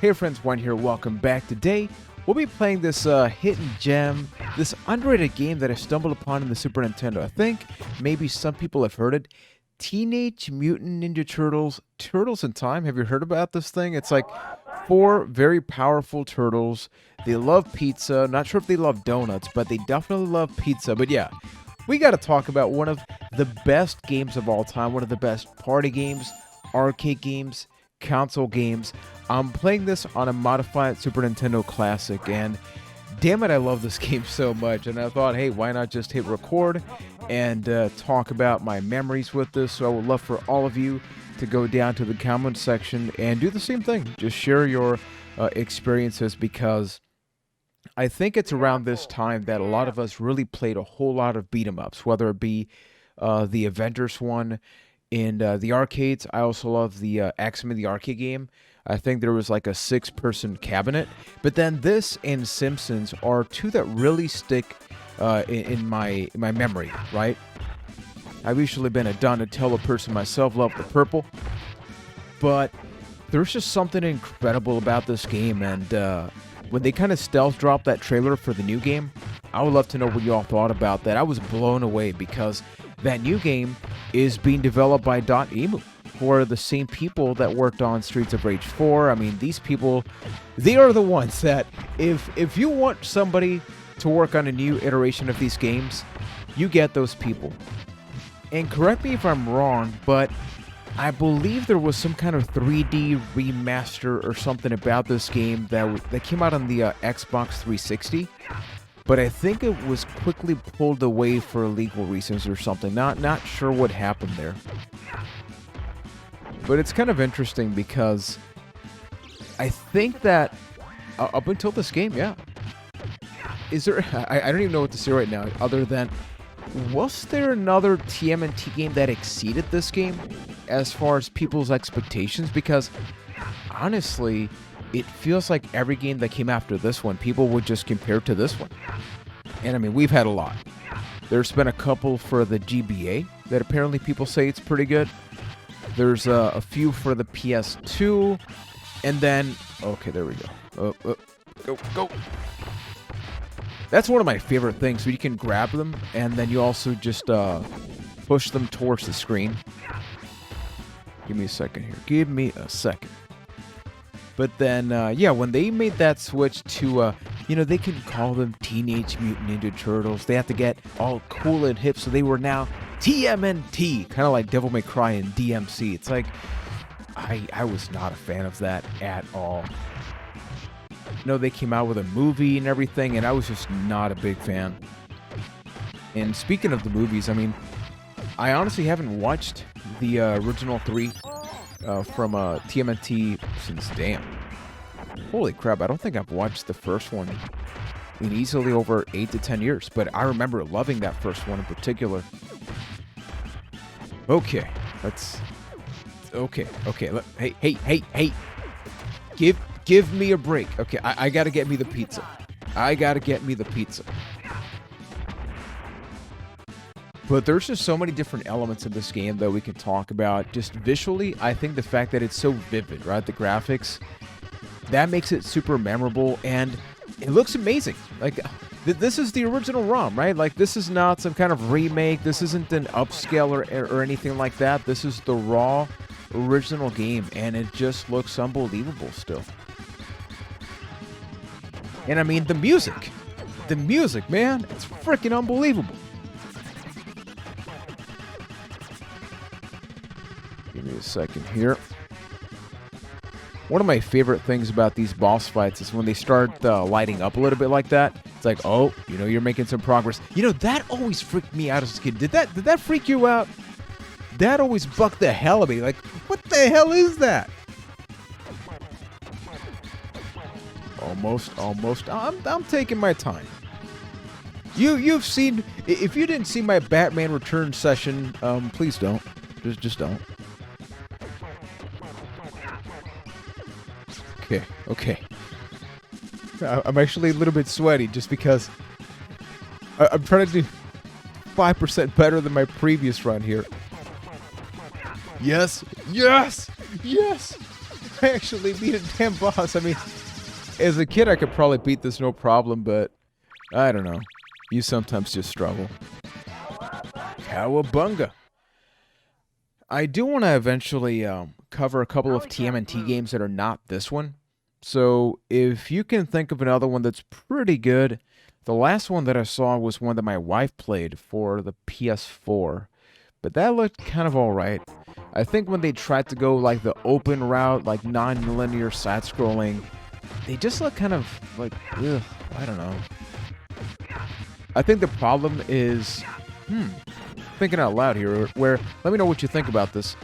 Hey friends, Juan here, welcome back. Today, we'll be playing this hidden gem, this underrated game that I stumbled upon in the Super Nintendo. I think maybe some people have heard it. Teenage Mutant Ninja Turtles, Turtles in Time. Have you heard about this thing? It's like 4 very powerful turtles. They love pizza. Not sure if they love donuts, but they definitely love pizza. But yeah, we got to talk about one of the best games of all time, one of the best party games, arcade games, console games. I'm playing this on a modified Super Nintendo Classic, and damn it, I love this game so much. And I thought, hey, why not just hit record and talk about my memories with this? So I would love for all of you to go down to the comment section and do the same thing. Just share your experiences, because I think it's around this time that a lot of us really played a whole lot of beat 'em ups, whether it be the Avengers one in the arcades. I also love the X-Men, the arcade game. I think there was like a 6-person cabinet. But then this and Simpsons are two that really stick in my memory, right? I've usually been a Donatello person myself, love the purple. But there's just something incredible about this game, and when they kind of stealth dropped that trailer for the new game, I would love to know what you all thought about that. I was blown away, because that new game is being developed by .emu, who are the same people that worked on Streets of Rage 4. I mean, these people, they are the ones that, if you want somebody to work on a new iteration of these games, you get those people. And correct me if I'm wrong, but I believe there was some kind of 3D remaster or something about this game that came out on the Xbox 360. But I think it was quickly pulled away for legal reasons or something. Not sure what happened there. But it's kind of interesting, because I think that up until this game, yeah. Is there... I don't even know what to say right now, other than... Was there another TMNT game that exceeded this game as far as people's expectations? Because, honestly, it feels like every game that came after this one, people would just compare to this one. And, I mean, we've had a lot. There's been a couple for the GBA that apparently people say it's pretty good. There's a few for the PS2. And then... Okay, there we go. Go. That's one of my favorite things. So you can grab them, and then you also just push them towards the screen. Give me a second here. Give me a second. But then, yeah, when they made that switch to, they can call them Teenage Mutant Ninja Turtles. They have to get all cool and hip, so they were now TMNT, kind of like Devil May Cry and DMC. It's like, I was not a fan of that at all. They came out with a movie and everything, and I was just not a big fan. And speaking of the movies, I mean, I honestly haven't watched the original 3 from TMNT since, damn. Holy crap, I don't think I've watched the first one in easily over 8 to 10 years, but I remember loving that first one in particular. Okay, let's... Okay, hey. Give me a break. Okay, I gotta get me the pizza. But there's just so many different elements of this game that we can talk about. Just visually, I think the fact that it's so vivid, right? The graphics, that makes it super memorable, and it looks amazing. Like, this is the original ROM, right? Like, this is not some kind of remake. This isn't an upscale or anything like that. This is the raw original game, and it just looks unbelievable still. And I mean, the music, man, it's freaking unbelievable. Give me a second here. One of my favorite things about these boss fights is when they start lighting up a little bit like that. It's like, oh, you're making some progress. That always freaked me out as a kid. Did that freak you out? That always bucked the hell out of me. Like, what the hell is that? Almost. I'm taking my time. You've seen... If you didn't see my Batman Returns session, please don't. Just don't. Okay. I'm actually a little bit sweaty just because I'm trying to do 5% better than my previous run here. Yes! I actually beat a damn boss. I mean, as a kid, I could probably beat this no problem, but I don't know. You sometimes just struggle. Cowabunga. I do want to eventually cover a couple of TMNT games that are not this one. So if you can think of another one that's pretty good, the last one that I saw was one that my wife played for the PS4. But that looked kind of alright. I think when they tried to go like the open route, like non-linear side-scrolling, they just look kind of like, ugh, I don't know. I think the problem is, thinking out loud here, where, let me know what you think about this.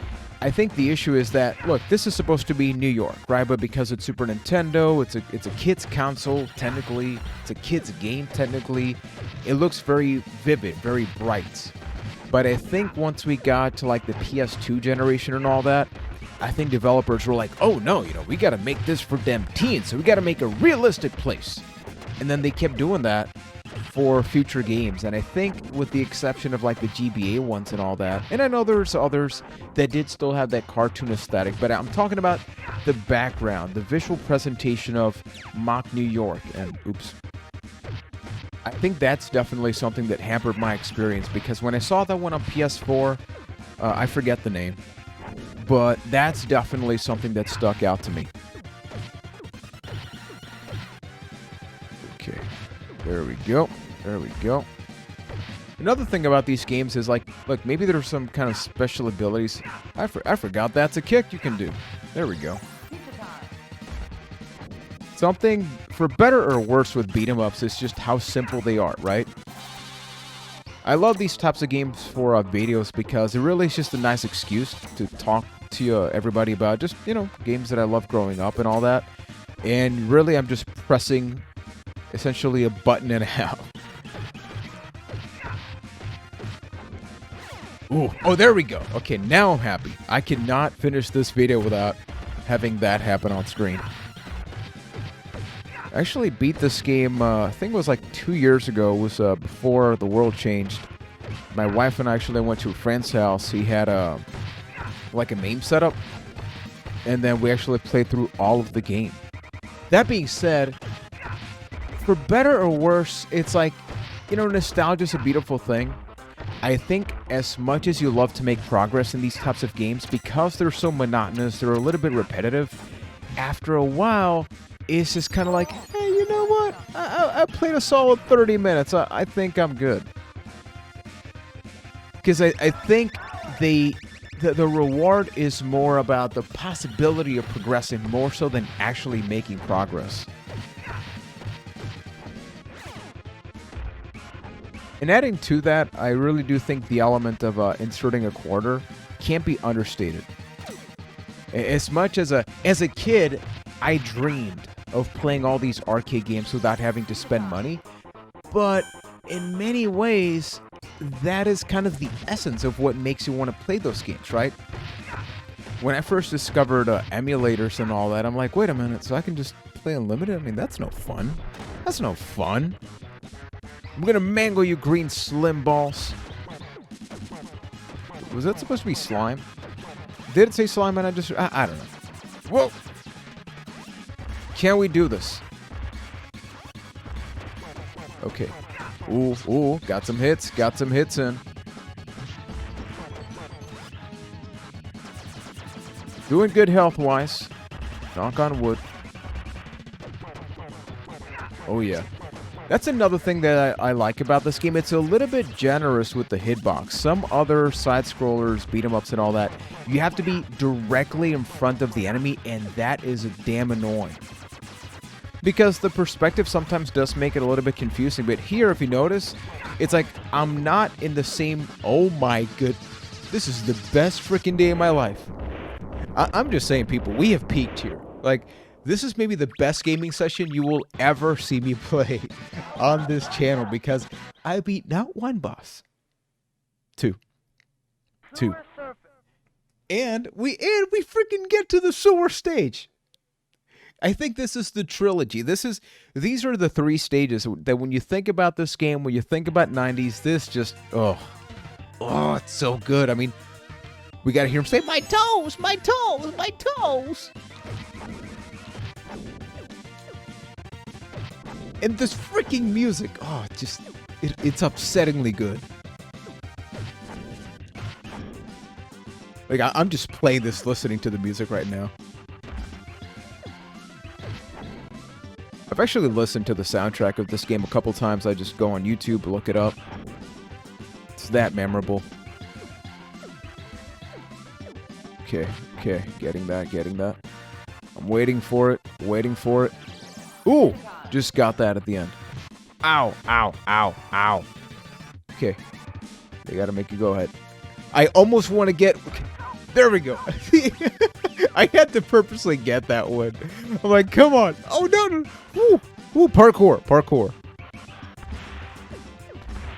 I think the issue is that, look, this is supposed to be New York, right? But because it's Super Nintendo, it's a kid's console, technically. It's a kid's game, technically. It looks very vivid, very bright. But I think once we got to like the PS2 generation and all that, I think developers were like, oh no, we got to make this for them teens, so we got to make a realistic place. And then they kept doing that for future games, and I think with the exception of like the GBA ones and all that, and I know there's others that did still have that cartoon aesthetic, but I'm talking about the background, the visual presentation of mock New York, and oops. I think that's definitely something that hampered my experience, because when I saw that one on PS4, I forget the name, but that's definitely something that stuck out to me. Okay, there we go. There we go. Another thing about these games is like, look, maybe there's some kind of special abilities. I forgot that's a kick you can do. There we go. Something, for better or worse with beat-em-ups, is just how simple they are, right? I love these types of games for videos because it really is just a nice excuse to talk to everybody about just, games that I love growing up and all that. And really, I'm just pressing essentially a button and a half. Ooh, oh, there we go. Okay, now I'm happy. I cannot finish this video without having that happen on screen. I actually beat this game, I think it was like 2 years ago. It was before the world changed. My wife and I actually went to a friend's house. He had like a MAME setup. And then we actually played through all of the game. That being said, for better or worse, it's like, nostalgia is a beautiful thing. I think as much as you love to make progress in these types of games, because they're so monotonous, they're a little bit repetitive, after a while, it's just kind of like, hey, you know what? I played a solid 30 minutes. I think I'm good. Because I think the reward is more about the possibility of progressing more so than actually making progress. And adding to that, I really do think the element of inserting a quarter can't be understated. As much as a kid, I dreamed of playing all these arcade games without having to spend money. But in many ways, that is kind of the essence of what makes you want to play those games, right? When I first discovered emulators and all that, I'm like, wait a minute, so I can just play unlimited? I mean, that's no fun. That's no fun. I'm gonna mangle you, green slim balls. Was that supposed to be slime? Did it say slime and I don't know. Whoa! Can we do this? Okay. Ooh, got some hits in. Doing good health-wise. Knock on wood. Oh yeah. That's another thing that I like about this game. It's a little bit generous with the hitbox. Some other side-scrollers, beat-em-ups and all that, you have to be directly in front of the enemy, and that is damn annoying. Because the perspective sometimes does make it a little bit confusing, but here, if you notice, it's like I'm not in the same, oh my good, this is the best freaking day of my life. I'm just saying, people, we have peaked here. Like, this is maybe the best gaming session you will ever see me play on this channel, because I beat not one boss, two, and we freaking get to the sewer stage. I think this is the trilogy. These are the 3 stages that when you think about this game, when you think about 90s, this just, oh, it's so good. I mean, we got to hear him say, my toes, my toes, my toes. And this freaking music, oh, it's upsettingly good. Like, I'm just playing this, listening to the music right now. I've actually listened to the soundtrack of this game a couple times. I just go on YouTube, look it up. It's that memorable. Okay, getting that. I'm waiting for it. Ooh, just got that at the end. Ow. Okay, they gotta make you go ahead. I almost want to get... There we go. I had to purposely get that one. I'm like, come on. Oh, no. Ooh, parkour.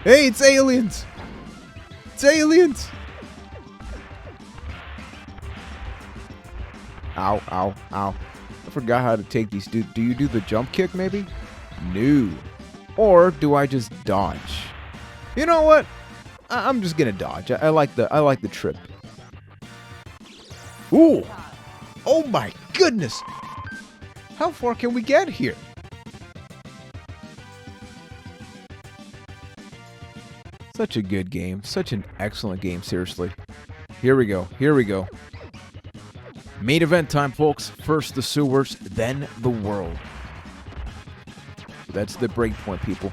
Hey, it's aliens. Ow. I forgot how to take these. Do you do the jump kick, maybe? No. Or do I just dodge? You know what? I'm just gonna dodge. I like the trip. Ooh! Oh my goodness! How far can we get here? Such a good game. Such an excellent game, seriously. Here we go. Main event time, folks. First the sewers, then the world. That's the break point, people.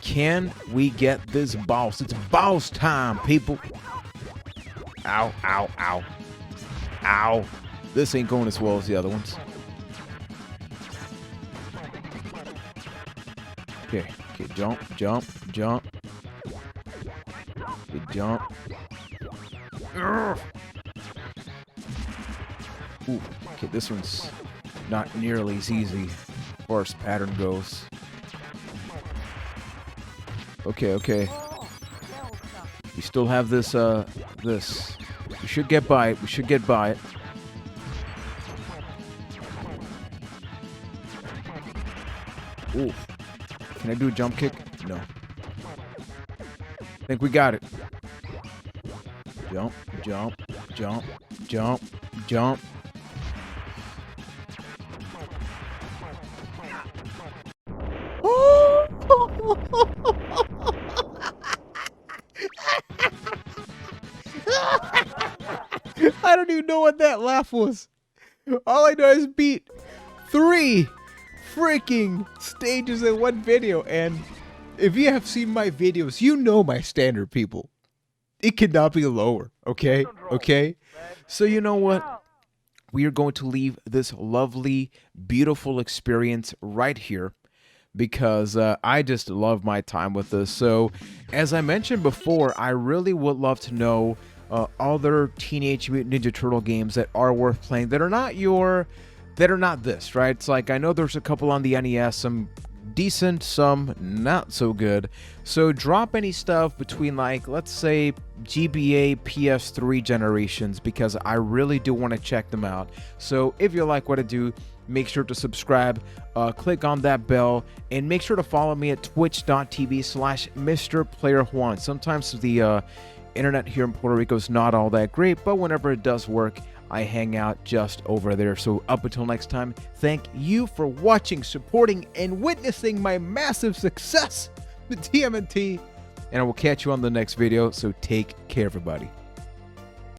Can we get this boss? It's boss time, people. Ow. This ain't going as well as the other ones. Okay, jump. Okay, jump. Ooh, okay, this one's not nearly as easy as far as pattern goes. Okay. We still have this, this. We should get by it. Ooh. Can I do a jump kick? No. I think we got it. Jump. I don't even know what that laugh was. All I know is beat 3 freaking stages in one video, and if you have seen my videos, you know my standard, people. It cannot be lower, okay? So you know what? We are going to leave this lovely, beautiful experience right here because I just love my time with this. So as I mentioned before, I really would love to know other Teenage Mutant Ninja Turtle games that are worth playing that are not this, right? It's like, I know there's a couple on the NES, some decent, some not so good. So drop any stuff between, like, let's say GBA, PS3 generations, because I really do want to check them out. So if you like what I do, make sure to subscribe, click on that bell, and make sure to follow me at twitch.tv/MrPlayerJuan. Sometimes the internet here in Puerto Rico is not all that great, but whenever it does work, I hang out just over there. So up until next time, thank you for watching, supporting, and witnessing my massive success with TMNT. And I will catch you on the next video. So take care, everybody.